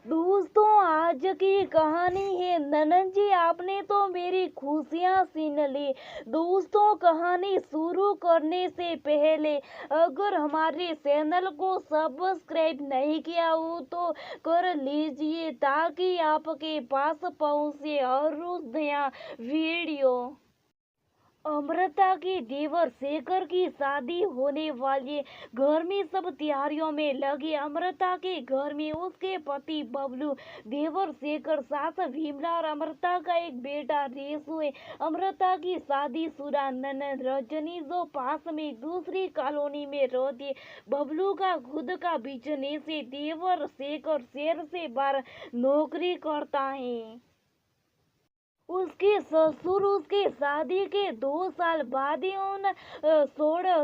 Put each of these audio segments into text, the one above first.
दोस्तों, आज की कहानी है ननन जी आपने तो मेरी खुशियाँ छीन ली। दोस्तों, कहानी शुरू करने से पहले अगर हमारे चैनल को सब्सक्राइब नहीं किया हो तो कर लीजिए ताकि आपके पास पहुँचे हर रोज नया वीडियो। अमृता की देवर शेखर की शादी होने वाली है। घर में सब तैयारियों में लगे। अमृता के घर में उसके पति बबलू, देवर शेखर, सास भीमला और अमृता का एक बेटा रेसू है। अमृता की शादीशुदा ननद रजनी जो पास में दूसरी कॉलोनी में रहती है। बबलू का खुद का बिजनेस है। देवर शेखर शहर से बाहर नौकरी करता है। उसके ससुर उसके शादी के 2 साल बाद ही उन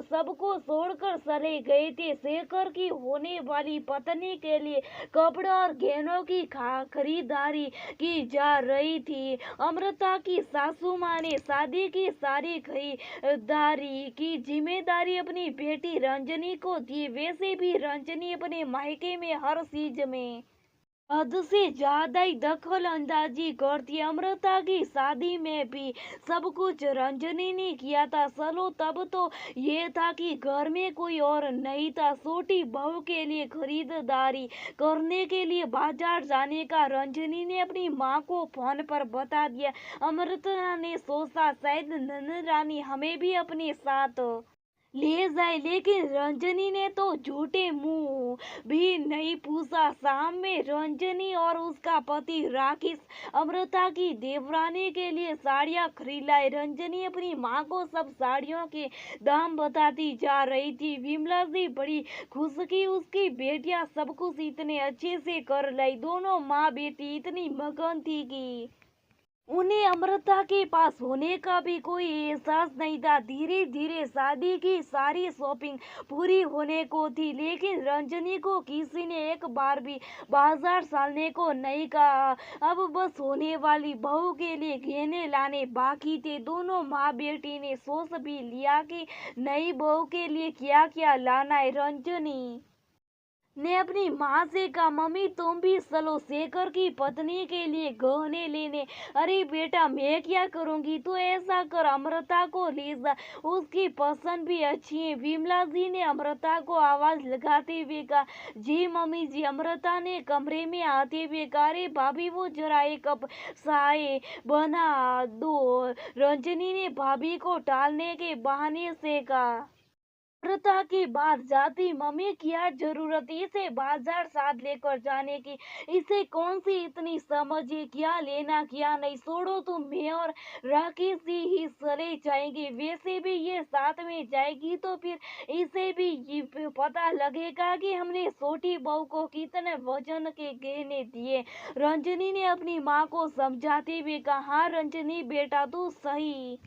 सबको छोड़कर चले गए थे। शेखर की होने वाली पत्नी के लिए कपड़े और गहनों की खरीदारी की जा रही थी। अमृता की सासू माँ ने शादी की सारी खरीदारी की जिम्मेदारी अपनी बेटी रंजनी को दी। वैसे भी रंजनी अपने मायके में हर चीज में हद से ज्यादा ही दखल अंदाजी करती है। अमृता की शादी में भी सब कुछ रंजनी ने किया था। चलो तब तो ये था कि घर में कोई और नहीं था। छोटी बहू के लिए खरीदारी करने के लिए बाजार जाने का रंजनी ने अपनी माँ को फोन पर बता दिया। अमृता ने सोचा शायद नन्ही रानी हमें भी अपने साथ ले जाए, लेकिन रंजनी ने तो झूठे मुंह भी नहीं पूछा। शाम में रंजनी और उसका पति राकेश अमृता की देवरानी के लिए साड़ियां खरीद लाए। रंजनी अपनी माँ को सब साड़ियों के दाम बताती जा रही थी। विमला जी बड़ी खुश की उसकी बेटियां सब कुछ इतने अच्छे से कर लाई। दोनों माँ बेटी इतनी मगन थी कि उन्हें अमृता के पास होने का भी कोई एहसास नहीं था। धीरे धीरे शादी की सारी शॉपिंग पूरी होने को थी, लेकिन रंजनी को किसी ने एक बार भी बाजार चलने को नहीं कहा। अब बस होने वाली बहू के लिए गहने लाने बाकी थे। दोनों माँ बेटी ने सोच भी लिया कि नई बहू के लिए क्या क्या लाना है। रंजनी ने अपनी माँ से कहा, मम्मी तुम भी चलो शेखर की पत्नी के लिए गहने लेने। अरे बेटा मैं क्या करूंगी, तू ऐसा कर अमृता को ले जा, उसकी पसंद भी अच्छी है। विमला जी ने अमृता को आवाज लगाते हुए कहा, जी मम्मी जी। अमृता ने कमरे में आते हुए कहा, अरे भाभी वो जरा एक कप चाय बना दो। रंजनी ने भाभी को टालने के बहाने से कहा, अमृता की बात जाती, मम्मी क्या जरूरत इसे बाजार साथ लेकर जाने की। इसे कौन सी इतनी समझ है, क्या लेना क्या नहीं। छोड़ो तुम, मैं और राकेश जी ही चले जाएंगे। वैसे भी ये साथ में जाएगी तो फिर इसे भी ये पता लगेगा कि हमने छोटी बहू को कितने वजन के गहने दिए। रंजनी ने अपनी माँ को समझाते हुए कहा, हाँ रंजनी बेटा तू सही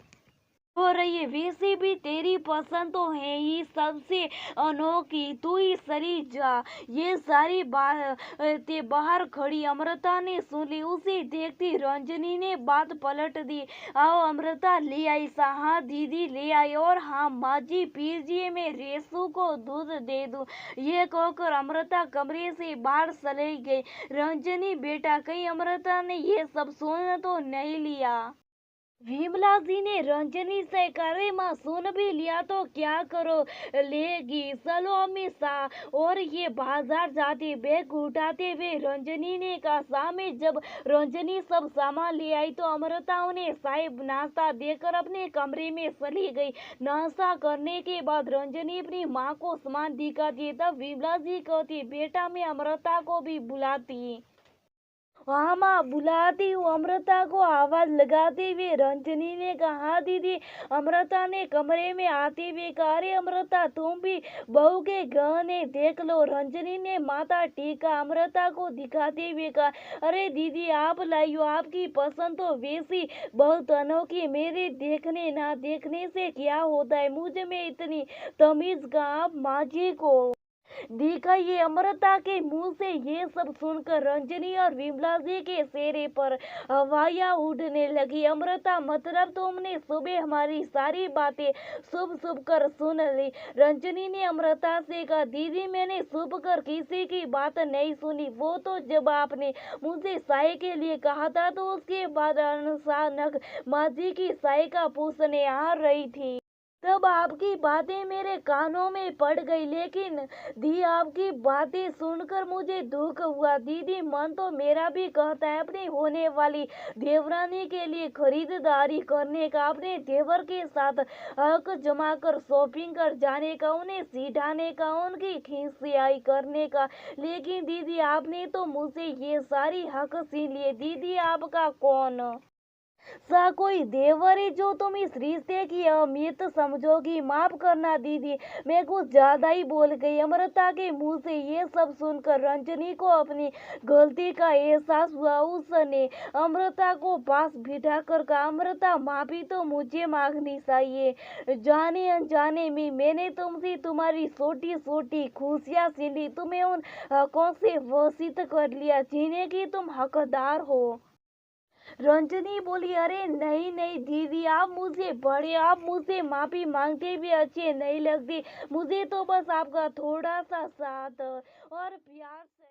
हो रही है। वैसे भी तेरी पसंद तो है ही सबसे अनोखी, तू ही सरी जा। ये सारी बातें बाहर खड़ी अमृता ने सुन ली। उसे देखती रंजनी ने बात पलट दी, आओ अमृता ले आई। हाँ दीदी ले आई। और हाँ माँ जी पीजिए, मैं रेसू को दूध दे दूं। ये कहकर अमृता कमरे से बाहर चली गई। रंजनी बेटा कहीं अमृता ने ये सब सुन तो नहीं लिया। विमला जी ने रंजनी से करे, माँ सुन भी लिया तो क्या करो लेगी, चलो अम्मी सा। और ये बाजार जाते बैग उठाते हुए रंजनी ने कहा, शाम में जब रंजनी सब सामान ले आई तो अमृता उन्हें चाय नाश्ता देकर अपने कमरे में चली गई। नाश्ता करने के बाद रंजनी अपनी माँ को सामान दिखाती, तब विमला जी कहती, बेटा मैं अमृता को भी बुलाती। हाँ माँ बुलाती हूँ, अमृता को आवाज लगाते हुए रंजनी ने कहा, हाँ दीदी। अमृता ने कमरे में आते हुए कहा, अरे अमृता तुम भी बहू के गहने देख लो। रंजनी ने माथा टेका अमृता को दिखाते हुए कहा, अरे दीदी आप लाई हो, आपकी पसंद तो वैसी बहुत अनोखी। मेरे देखने ना देखने से क्या होता है, मुझ में इतनी तमीज का। आप माँ जी को देखा ये अमृता के मुंह से ये सब सुनकर रंजनी और विमला जी के चेहरे पर हवाइयाँ उड़ने लगी। अमृता मतलब तुमने सुबह हमारी सारी बातें शुभ शुभ कर सुन ली। रंजनी ने अमृता से कहा, दीदी मैंने शुभ कर किसी की बात नहीं सुनी। वो तो जब आपने मुझे साय के लिए कहा था तो उसके बाद अचानक माँ जी की साय का पूछने आ रही थी, तब आपकी बातें मेरे कानों में पड़ गई। लेकिन दी आपकी बातें सुनकर मुझे दुख हुआ। दीदी मन तो मेरा भी कहता है अपनी होने वाली देवरानी के लिए खरीदारी करने का, अपने देवर के साथ हक जमा कर शॉपिंग कर जाने का, उन्हें सिखाने का, उनकी खिसियाई करने का। लेकिन दीदी आपने तो मुझसे ये सारी हक छीन लिए। दीदी आपका कौन सा कोई देवर है जो तुम इस रिश्ते की अहमियत समझोगी। माफ करना दीदी, मैं कुछ ज्यादा ही बोल गई। अमृता के मुंह से ये सब सुनकर रंजनी को अपनी गलती का एहसास हुआ। उसने अमृता को पास बिठा कर कहा, अमृता माफी तो मुझे मांगनी चाहिए। जाने अनजाने में मैंने तुमसे तुम्हारी छोटी छोटी खुशियाँ छीन ली, तुम्हें उन हकों से वंचित कर लिया जिन्हें की तुम हकदार हो। रंजनी बोली, अरे नहीं नहीं दीदी, आप मुझसे माफी मांगते भी अच्छे नहीं लगते। मुझे तो बस आपका थोड़ा सा साथ और प्यार चाहिए।